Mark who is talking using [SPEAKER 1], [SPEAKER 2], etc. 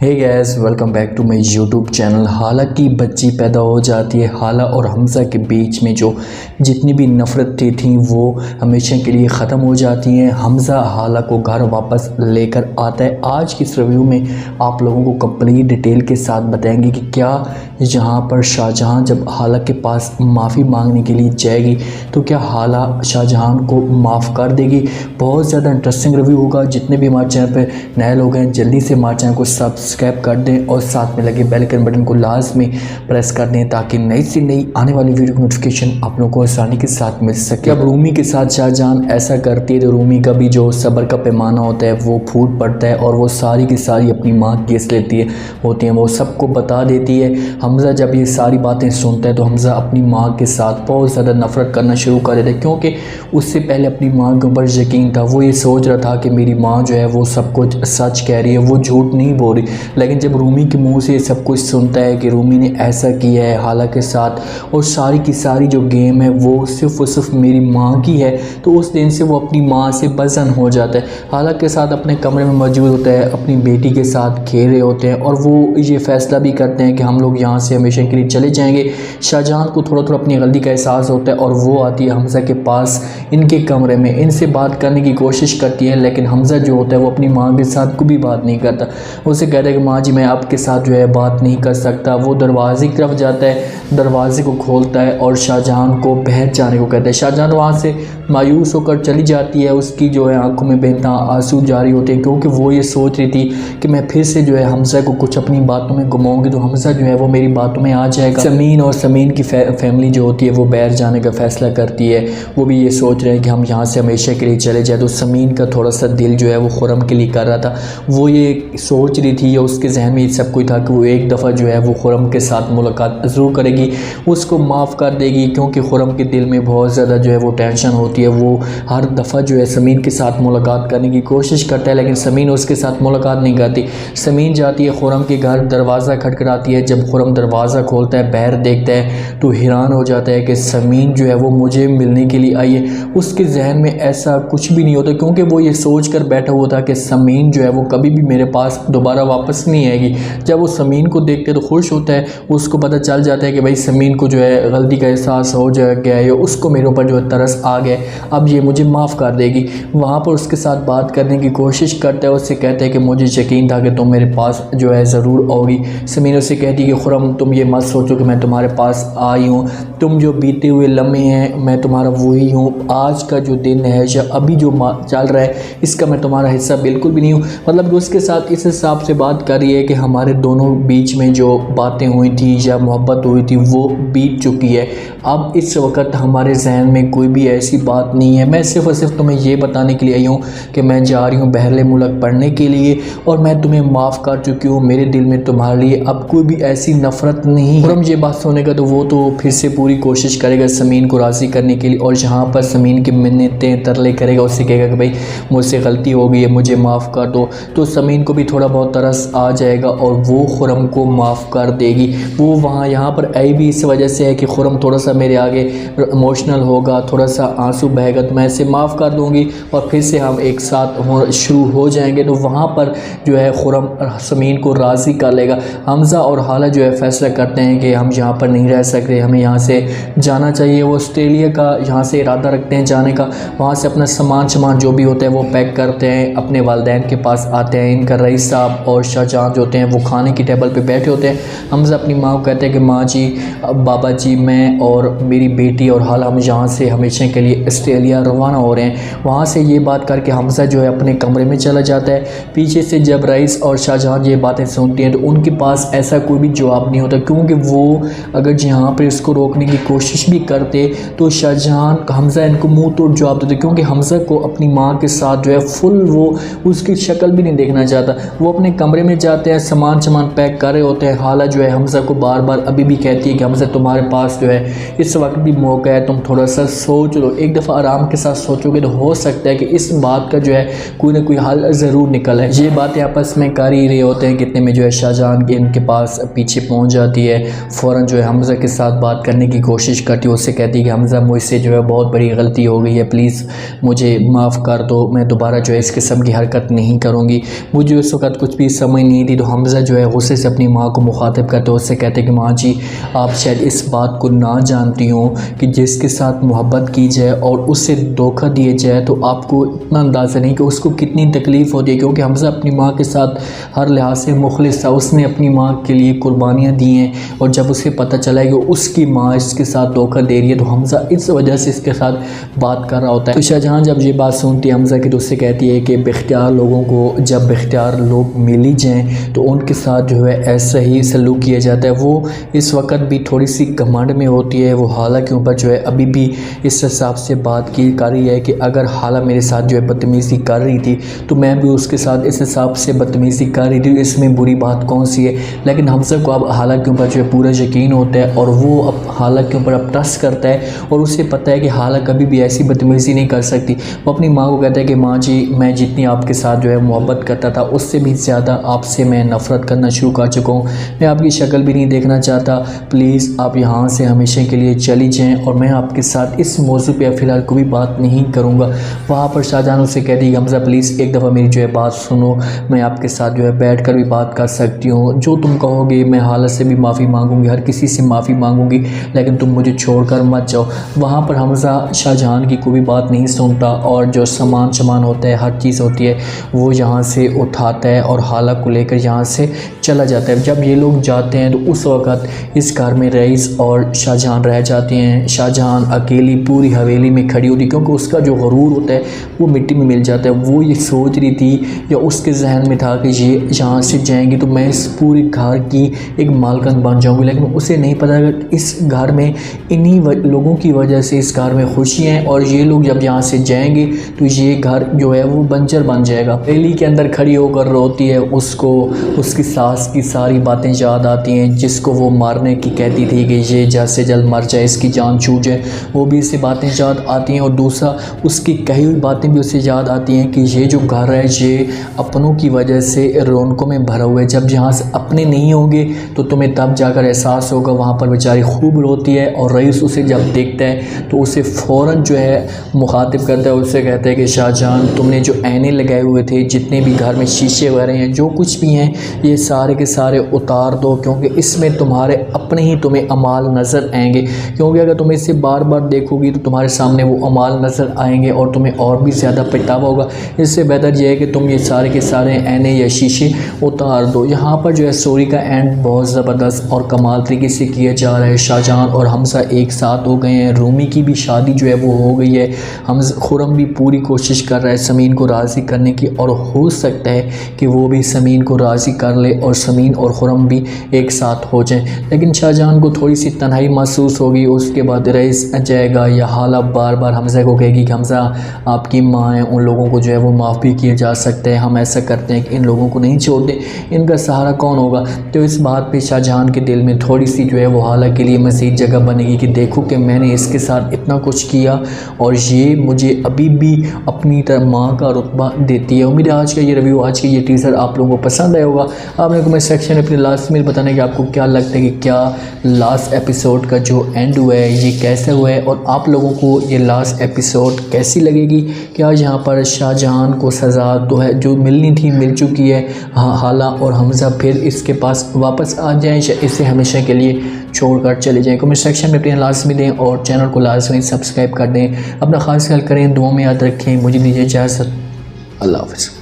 [SPEAKER 1] Hey guys, welcome back to my YouTube channel. हाला की बच्ची पैदा हो जाती है। हाला और हमज़ा के बीच में जो जितनी भी नफ़रतें थी वो हमेशा के लिए ख़त्म हो जाती हैं। हमज़ा हाला को घर वापस लेकर आता है। आज की इस रिव्यू में आप लोगों को कंप्लीट डिटेल के साथ बताएंगे कि क्या यहाँ पर शाहजहां जब हाला के पास माफ़ी मांगने के लिए जाएगी तो क्या हाला शाहजहां को माफ़ कर देगी। बहुत ज़्यादा इंटरेस्टिंग रिव्यू होगा। जितने भी हमारे चैनल पर नए लोग हैं जल्दी से हमारे चैनल को सब्सक्राइब कर दें और साथ में लगे बेल आइकन बटन को लाजमी प्रेस कर दें ताकि नई से नई आने वाली वीडियो की नोटिफिकेशन आप लोगों को आसानी के साथ मिल सके। अब रूमी के साथ शाहजहां ऐसा करती है तो रूमी का भी जो सब्र का पैमाना होता है वो फूट पड़ता है और वो सारी की सारी अपनी माँ केस लेती है होती हैं, वो सबको बता देती है। हमज़ा जब ये सारी बातें सुनता है तो हमज़ा अपनी माँ के साथ बहुत ज़्यादा नफ़रत करना शुरू कर देता है, क्योंकि उससे पहले अपनी माँ के ऊपर यकीन था। वो ये सोच रहा था कि मेरी माँ जो है वो सब कुछ सच कह रही है, वो झूठ नहीं बोल रही। लेकिन जब रूमी के मुंह से सब कुछ सुनता है कि रूमी ने ऐसा किया है हाला के साथ और सारी की सारी जो गेम है वो सिर्फ़ और सिर्फ मेरी माँ की है, तो उस दिन से वो अपनी माँ से बेज़न हो जाता है। हाला के साथ अपने कमरे में मौजूद होता है, अपनी बेटी के साथ खेल रहे होते हैं और वो ये फ़ैसला भी करते हैं कि हम लोग यहाँ से हमेशा के लिए चले जाएंगे। शाहजहां को थोड़ा थोड़ा अपनी गलती का एहसास होता है और वो आती है हमज़ा के पास इनके कमरे में, इनसे बात करने की कोशिश करती है। लेकिन हमज़ा जो होता है वो अपनी माँ के साथ को भी बात नहीं करता। उसे कहता है कि माँ जी मैं आपके साथ जो है बात नहीं कर सकता। वो दरवाजे की तरफ जाता है, दरवाजे को खोलता है और शाहजहां को बहर जाने को कहता है। शाहजहां वहाँ से मायूस होकर चली जाती है। उसकी जो है आंखों में बेनतहा आंसू जारी होते हैं, क्योंकि वो ये सोच रही थी कि मैं फिर से जो है हमज़ा को कुछ अपनी बातों में घुमाऊंगी तो हमज़ा जो है वो मेरी बातों में आ जाएगा। समीन और समीन की फैमिली जो होती है वो बाहर जाने का फ़ैसला करती है। वो भी ये सोच रहे हैं कि हम यहाँ से हमेशा के लिए चले जाए। तो समीन का थोड़ा सा दिल जो है वो खुरम के लिए कर रहा था। वो ये सोच रही थी या उसके जहन में सब कुछ था कि वो एक दफ़ा जो है वो खुरम के साथ मुलाकात ज़रूर करेगी, उसको माफ़ कर देगी, क्योंकि खुरम के दिल में बहुत ज़्यादा जो है वो टेंशन होती है। वो हर दफ़ा जो है समीन के साथ मुलाकात करने की कोशिश करता है लेकिन समीन उसके साथ मुलाकात नहीं करती। समीन जाती है खुरम के घर, दरवाज़ा खटखटाती है। जब खुरम दरवाज़ा खोलता है बाहर देखता है तो हैरान हो जाता है कि समीन जो है वो मुझे मिलने के लिए आई है। उसके जहन में ऐसा कुछ भी नहीं होता, क्योंकि वो ये सोच कर बैठा हुआ था कि समीन जो है वो कभी भी मेरे पास दोबारा वापस नहीं आएगी। जब वो समीन को देखते तो खुश होता है, उसको पता चल जाता है कि भाई समीन को जो है गलती का एहसास हो गया है, उसको मेरे ऊपर जो है तरस आ गया, अब ये मुझे माफ़ कर देगी। वहाँ पर उसके साथ बात करने की कोशिश करता है, उससे कहता है कि मुझे यकीन था कि तुम मेरे पास जो है ज़रूर आओगी। समीन उससे कहती है कि खुरम तुम ये मत सोचो कि मैं तुम्हारे पास आई हूँ, तुम जो बीते हुए लम्हे हैं मैं तुम्हारा वही हूँ। आज का जो दिन है या अभी जो चल रहा है इसका मैं तुम्हारा हिस्सा बिल्कुल भी नहीं हूँ। मतलब उसके साथ इस हिसाब से बात कर रही है कि हमारे दोनों बीच में जो बातें हुई थी या मोहब्बत हुई थी वो बीत चुकी है। अब इस वक्त हमारे जहन में कोई भी ऐसी बात नहीं है। मैं सिर्फ़ और सिर्फ तुम्हें ये बताने के लिए आई हूँ कि मैं जा रही हूँ बहरले मुल्क पढ़ने के लिए और मैं तुम्हें माफ़ कर चुकी हूँ। मेरे दिल में तुम्हारे लिए अब कोई भी ऐसी नफ़रत नहीं है। ये बात सुनेगा तो वो तो फिर से पूरी कोशिश करेगा समीन को राज़ी करने के लिए और जहाँ पर समीन की मिन्नतें तरले करेगा, उससे कहेगा कि भाई मुझसे गलती हो गई है, मुझे माफ़ कर दो, तो समीन को भी थोड़ा बहुत तरस आ जाएगा और वो खुरम को माफ़ कर देगी। वो वहाँ यहाँ पर आई भी इस वजह से है कि खुरम थोड़ा सा मेरे आगे इमोशनल होगा, थोड़ा सा आंसू बहेगा तो मैं इसे माफ़ कर दूँगी और फिर से हम एक साथ शुरू हो जाएंगे। तो वहाँ पर जो है खुरम समीन को राज़ी कर लेगा। हमज़ा और हाला जो है फ़ैसला करते हैं कि हम यहाँ पर नहीं रह सकते, हमें यहाँ से जाना चाहिए। वो ऑस्ट्रेलिया का यहाँ से इरादा रखते हैं जाने का। वहाँ से अपना सामान जो भी होता है वो पैक करते हैं, अपने वालिदैन के पास आते हैं। इनका रईस साहब और शाहजहां जो होते हैं वो खाने की टेबल पे बैठे होते हैं। हमज़ा अपनी माँ को कहते हैं कि माँ जी, बाबा जी, मैं और मेरी बेटी और हाला हम यहाँ से हमेशा के लिए ऑस्ट्रेलिया रवाना हो रहे हैं। वहाँ से ये बात करके हमज़ा जो है अपने कमरे में चला जाता है। पीछे से जब रईस और शाहजहां ये बातें सुनती हैं तो उनके पास ऐसा कोई भी जवाब नहीं होता, क्योंकि वो अगर यहाँ पर इसको रोकने की कोशिश भी करते तो शाहजहां हमज़ा इनको मुँह तोड़ जवाब देते, क्योंकि हमज़ा को अपनी माँ के साथ जो है फुल वो उसकी शक्ल भी नहीं देखना चाहता। वो अपने कमरे में जाते हैं, सामान पैक कर रहे होते हैं। हाला जो है हमज़ा को बार बार अभी भी कहती है कि हमज़ा तुम्हारे पास जो है इस वक्त भी मौका है, तुम थोड़ा सा सोच लो। एक दफ़ा दफ़ा आराम के साथ सोचोगे तो हो सकता है कि इस बात का जो है कोई ना कोई हल ज़रूर निकल है। ये बातें आपस में कर ही रहे होते हैं, कितने में जो है शाहजहान इनके पास पीछे पहुँच जाती है। फ़ौरन जो है हमज़ा के साथ बात करने की कोशिश करती है, उससे कहती है कि हमज़ा मुझसे जो है बहुत बड़ी गलती हो गई है, प्लीज़ मुझे माफ़ कर दो, मैं दोबारा जो है इस किस्म की हरकत नहीं करूँगी। मुझे उस वक़्त कुछ भी समझ नहीं थी। तो हमज़ा जो है गुस्से से अपनी माँ को मुखातिब करते हो, उससे कहते कि माँ जी आप शायद इस बात को ना जानती हो कि जिसके साथ मोहब्बत की जाए और उससे धोखा दिया जाए तो आपको इतना अंदाज़ा नहीं कि उसको कितनी तकलीफ़ होती है। क्योंकि हमज़ा अपनी माँ के साथ हर लिहाज से मुखलिस था, उसने अपनी माँ के लिए कुर्बानियाँ दी हैं और जब उसे पता चला है कि उसकी माँ इसके साथ धोखा दे रही है तो हमज़ा इस वजह से इसके साथ बात कर रहा होता है। तो शाहजहां जब ये बात सुनती है हमज़ा की तो उससे कहती है कि बेख्तियार लोगों को जब बेख्तियार लोग मिल ही जाएँ तो उनके साथ जो है ऐसा ही सलूक किया जाता है। वो इस वक्त भी थोड़ी सी घमंड में होती है, वो हाला के ऊपर जो है अभी भी इस हिसाब से बात की कर रही है कि अगर हाला मेरे साथ जो है बदतमीज़ी कर रही थी तो मैं भी उसके साथ इस हिसाब से बदतमीज़ी कर रही थी, इसमें बुरी बात कौन सी है। लेकिन हमज़ा को अब हाला के ऊपर जो है पूरा यकीन होता है और वो अब हाला के ऊपर अब ट्रस्ट करता है और उसे पता है कि हाला कभी भी ऐसी बदतमीज़ी नहीं कर सकती। वो अपनी माँ को कहता है कि माँ जी मैं जितनी आपके साथ जो है मोहब्बत करता था उससे भी ज़्यादा आपसे मैं नफ़रत करना शुरू कर चुका हूँ, मैं आपकी शक्ल भी नहीं देखना चाहता, प्लीज़ आप यहाँ से हमेशा के लिए चली जाएँ और मैं आपके साथ इस मौजू पे फ़िलहाल कोई बात नहीं करूँगा। वहाँ पर शाहजहां उससे कहती है हमज़ा प्लीज़ एक दफ़ा मेरी जो है बात सुनो, मैं आपके साथ जो है बैठ कर भी बात कर सकती हूँ, जो तुम कहोगे मैं हालत से भी माफ़ी मांगूंगी, हर किसी से माफ़ी मांगूंगी, लेकिन तुम मुझे छोड़कर मत जाओ। वहाँ पर हमज़ा शाहजहां की कोई बात नहीं सुनता और जो सामान होता है, हर चीज़ होती है, वो यहाँ से उठाता है और हाला को लेकर यहाँ से चला जाता है। जब ये लोग जाते हैं तो उस वक़्त इस घर में रईस और शाहजहां रह जाते हैं। शाहजहां अकेली पूरी हवेली में खड़ी होती क्योंकि उसका जो गरूर होता है वो मिट्टी में मिल जाता है। वो ये सोच रही थी या उसके जहन में था कि ये यहाँ से जाएंगी तो मैं इस पूरे घर की एक मालकन बन जाऊँगी, लेकिन उसे नहीं पता कि इस घर में इन्हीं लोगों की वजह से इस घर में खुशी है और ये लोग जब यहाँ से जाएंगे तो ये घर जो है वो बंजर बन जाएगा। हवेली के अंदर खड़ी होकर रोती है, उसको उसकी सास की सारी बातें याद आती हैं जिसको वो मारने की कहती थी कि ये जल्द से जल्द मर जाए, इसकी जान छूट जाए, वो भी इससे बातें याद आती हैं। और दूसरा उसकी कही हुई बातें भी उसे याद आती हैं कि ये जो घर है ये अपनों की वजह से रौनकों में भरा हुआ है, जब यहाँ से अपने नहीं होंगे तो तुम्हें तब जाकर एहसास होगा। वहाँ पर बेचारी खूब रोती है और रईस उसे जब देखता है तो उसे फ़ौरन जो है मुखातिब करता है, उससे कहता है कि शाहजहां तुमने जो ऐने लगाए हुए थे, जितने भी घर में शीशे वगैरह हैं, जो कुछ भी हैं, ये सारे के सारे उतार दो क्योंकि इसमें तुम्हारे अपने ही तुम्हें अमाल नज़र आएंगे। क्योंकि अगर तुम इसे बार बार देखोगी तो तुम्हारे सामने वो अमाल नज़र आएंगे और तुम्हें और भी ज़्यादा पछतावा होगा। इससे बेहतर यह है कि तुम ये सारे के सारे ऐने या शीशे उतार दो। यहाँ पर जो है स्टोरी का एंड बहुत ज़बरदस्त और कमाल तरीके से किया जा रहा है। शाहजहां और हमज़ा एक साथ हो गए हैं, रूमी की भी शादी जो है वो हो गई है। खुरम भी पूरी कोशिश कर रहा है समीन को राज़ी करने की और हो सकता है कि वो भी समीन को राज़ी कर ले और समीन और खुरम भी एक साथ हो जाएं। लेकिन शाहजहां को थोड़ी सी तन्हाई महसूस होगी। उसके बाद रईस जाएगा या हाला बार बार हमज़ा को कहेगी कि हमज़ा आपकी माँ है, उन लोगों को जो है वो माफ़ भी किया जा सकता है, हम ऐसा करते हैं कि इन लोगों को नहीं छोड़ते, इनका सहारा कौन होगा। तो इस बात पे शाहजहां के दिल में थोड़ी सी जो है वो हाला के लिए मज़ीद जगह बनेगी कि देखो कि मैंने इसके साथ इतना कुछ किया और ये मुझे अभी भी अपनी तरह माँ का रुतबा देती है। उम्मीद है आज का ये रिव्यू, आज की ये टीज़र आप लोगों को पसंद आया होगा। आपने कमेंट सेक्शन में अपने लास्ट में बताना कि आपको क्या लगता है कि क्या लास्ट एपिसोड का जो एंड हुआ है ये कैसे हुआ है और आप लोगों को ये लास्ट एपिसोड कैसी लगेगी। क्या यहाँ पर शाहजहां को सज़ा तो है जो मिलनी थी मिल चुकी है, हाला और हमज़ा फिर इसके पास वापस आ जाएँ, इसे हमेशा के लिए छोड़कर चले जाएँ। कमेंट सेक्शन में अपने लाजमी दें और चैनल को लाजमी सब्सक्राइब कर दें। अपना खास ख्याल करें, दुआ में याद रखें। मुझे दीजिए इजाज़त, अल्लाह हाफ़िज़।